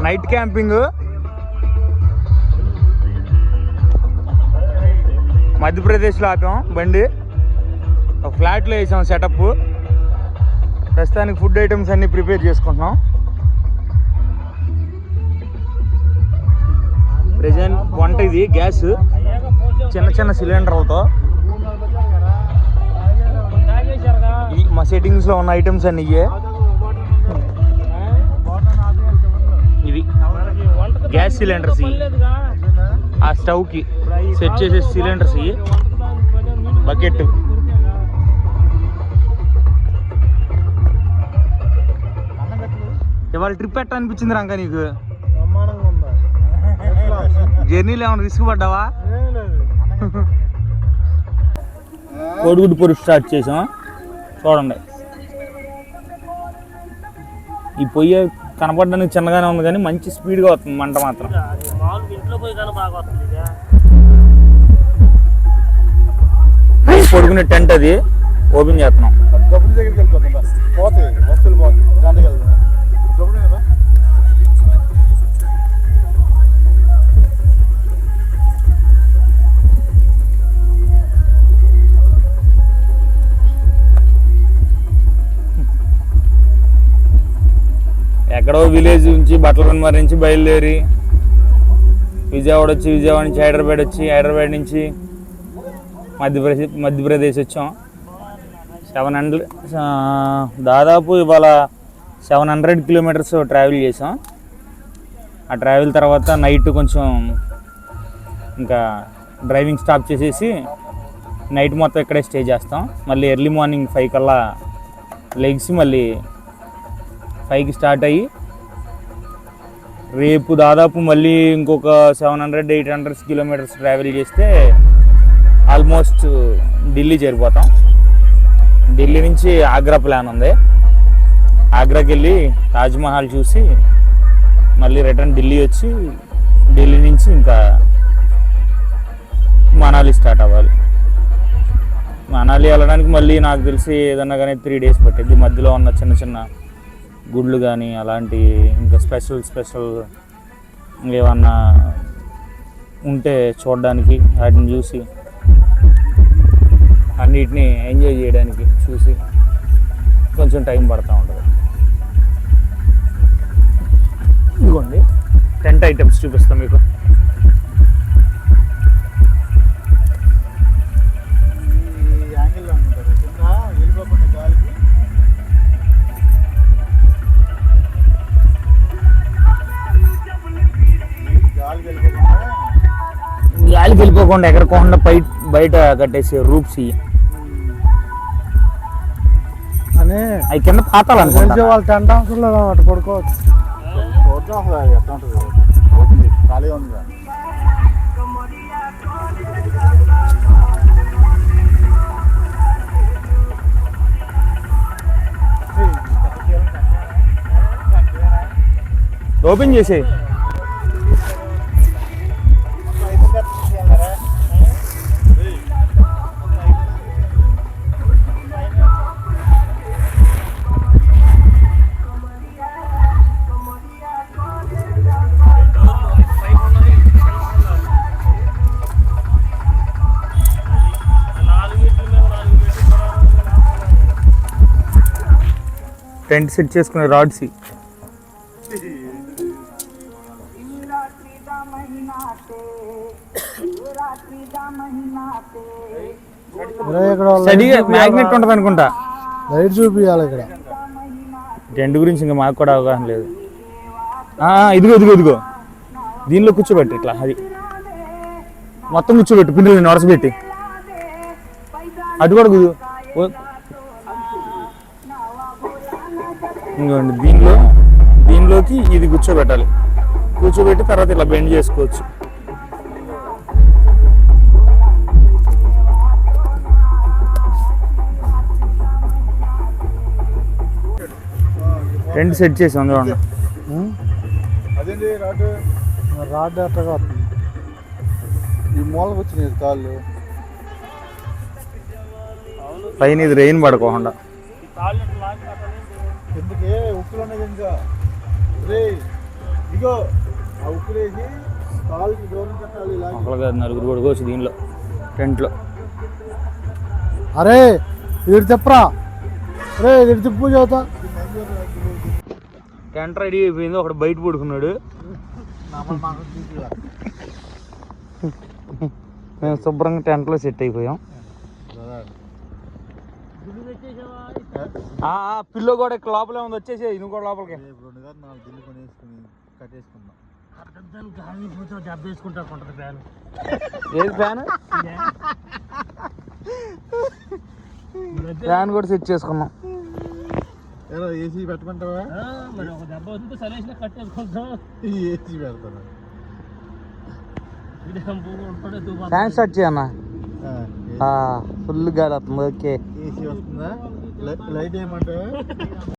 Night camping మధ్యప్రదేశ్లో ఆపాం బండి. ఒక ఫ్లాట్లో వేసాం సెటప్. ప్రస్తుతానికి ఫుడ్ ఐటమ్స్ అన్నీ ప్రిపేర్ చేసుకుంటున్నాం. ప్రెజెంట్ వంట ఇది గ్యాస్, చిన్న చిన్న సిలిండర్ అవుతాం. మా సెట్టింగ్స్లో ఉన్న ఐటమ్స్ అన్నీ ఇవే. ఇవి గ్యాస్ సిలిండర్స్, ఆ స్టవ్కి సెట్ చేసే సిలిండర్స్, ఇవి బకెట్. ఇవాళ ట్రిప్ ఎట్లా అనిపించింది రంగా నీకు? జర్నీలో ఏమైనా రిస్క్ పడ్డావా? కోడిగుడ్డు పొరుగు స్టార్ట్ చేసాం. చూడండి, ఈ పొయ్యి కనపడడానికి చిన్నగానే ఉంది కానీ మంచి స్పీడ్గా వస్తుంది మంట మాత్రం. పడుకునే టెంట్ అది ఓపెన్ చేస్తున్నాం. ఎక్కడో విలేజ్ నుంచి బట్టలపల్లి నుంచి బయలుదేరి విజయవాడ వచ్చి, విజయవాడ నుంచి హైదరాబాద్ వచ్చి, హైదరాబాద్ నుంచి మధ్యప్రదేశ్ వచ్చాం. 700 దాదాపు ఇవాళ 700 కిలోమీటర్స్ ట్రావెల్ చేసాం. ఆ ట్రావెల్ తర్వాత నైట్ కొంచెం ఇంకా డ్రైవింగ్ స్టాప్ చేసేసి నైట్ మొత్తం ఇక్కడే స్టే చేస్తాం. మళ్ళీ ఎర్లీ మార్నింగ్ 5 కల్లా లెగ్స్ మళ్ళీ 5కి స్టార్ట్ అయ్యి రేపు దాదాపు మళ్ళీ ఇంకొక 700-800 కిలోమీటర్స్ ట్రావెల్ చేస్తే ఆల్మోస్ట్ ఢిల్లీ చేరిపోతాం. ఢిల్లీ నుంచి ఆగ్రా ప్లాన్ ఉంది. ఆగ్రాకి వెళ్ళి తాజ్మహల్ చూసి మళ్ళీ రిటర్న్ ఢిల్లీ వచ్చి ఢిల్లీ నుంచి ఇంకా మనాలి స్టార్ట్ అవ్వాలి. మనాలి వెళ్ళడానికి మళ్ళీ నాకు తెలిసి ఏదన్నా కానీ 3 డేస్ పట్టింది. మధ్యలో ఉన్న చిన్న చిన్న గుళ్ళు కానీ అలాంటి ఇంకా స్పెషల్ ఏమన్నా ఉంటే చూడడానికి, వాటిని చూసి అన్నిటినీ ఎంజాయ్ చేయడానికి చూసి కొంచెం టైం పడుతూ ఉంటుంది. ఇదిగోండి టెంట్ ఐటమ్స్ చూపిస్తాం మీకు. గాలికి వెళ్ళిపోకుండా ఎక్కడికోకుండా బయట కట్టేసి రూప్స్ అవి కింద పాతాలు అనుకుంటే వాళ్ళు 10 అవసరం లేదు అన్నమాట. పడుకోవచ్చు. ఓపెన్ చేసే టెంట్ సెట్ చేసుకునే రాడ్స్. మ్యాగ్నెట్ ఉంటుంది అనుకుంటా. లైట్ చూపించాలి ఇక్కడ. టెంట్ గురించి ఇంకా మాకు కూడా అవగాహన లేదు. ఇదిగో దీనిలో కూర్చోబెట్టి ఇట్లా అది మొత్తం కూర్చోబెట్టు. పిల్లలు నొరసబెట్టి అది కూడా ఇంకోండి దీనిలోకి ఇది కూర్చోబెట్టాలి. కూర్చోబెట్టి తర్వాత ఇలా బెండ్ చేసుకోవచ్చు. టెంట్ సెట్ చేసాం చూడండి. రాడ్ అట్టగా ఈ మూలకు వచ్చినాయి కాళ్ళు పైన. ఇది రెయిన్ పడుకోకుండా ఎందుకే ఉక్కులోనే ఇదిగో ఆ ఉక్కులేసి కాలుకి దూరం కట్టాలి ఇలా. ఒకళ్ళు కాదు, నలుగురు పడుకోవచ్చు దీనిలో, టెంట్లో. అరే ఇది చెప్పరా, అరే ఇది తిప్పు చదువుతా. టెంట్ రెడీ అయిపోయింది, ఒకడు బయట పడుకున్నాడు. మేము శుభ్రంగా టెంట్లో సెట్ అయిపోయాం. పిల్లో కూడా లోపలే ఉంది, వచ్చేసి నువ్వు కూడా లోపలికి. ఏది ఫ్యాన్? ఫ్యాన్ కూడా సెట్ చేసుకున్నాం. ఏసీ పెట్టమంటావా? ఏసీ పెడతాను. ఫ్యాన్ స్టార్ట్ చేయన్నా, ఫుల్ గాలి వస్తుంది. ఓకే, ఏసీ వస్తుందా? లైట్ ఏమంటావా?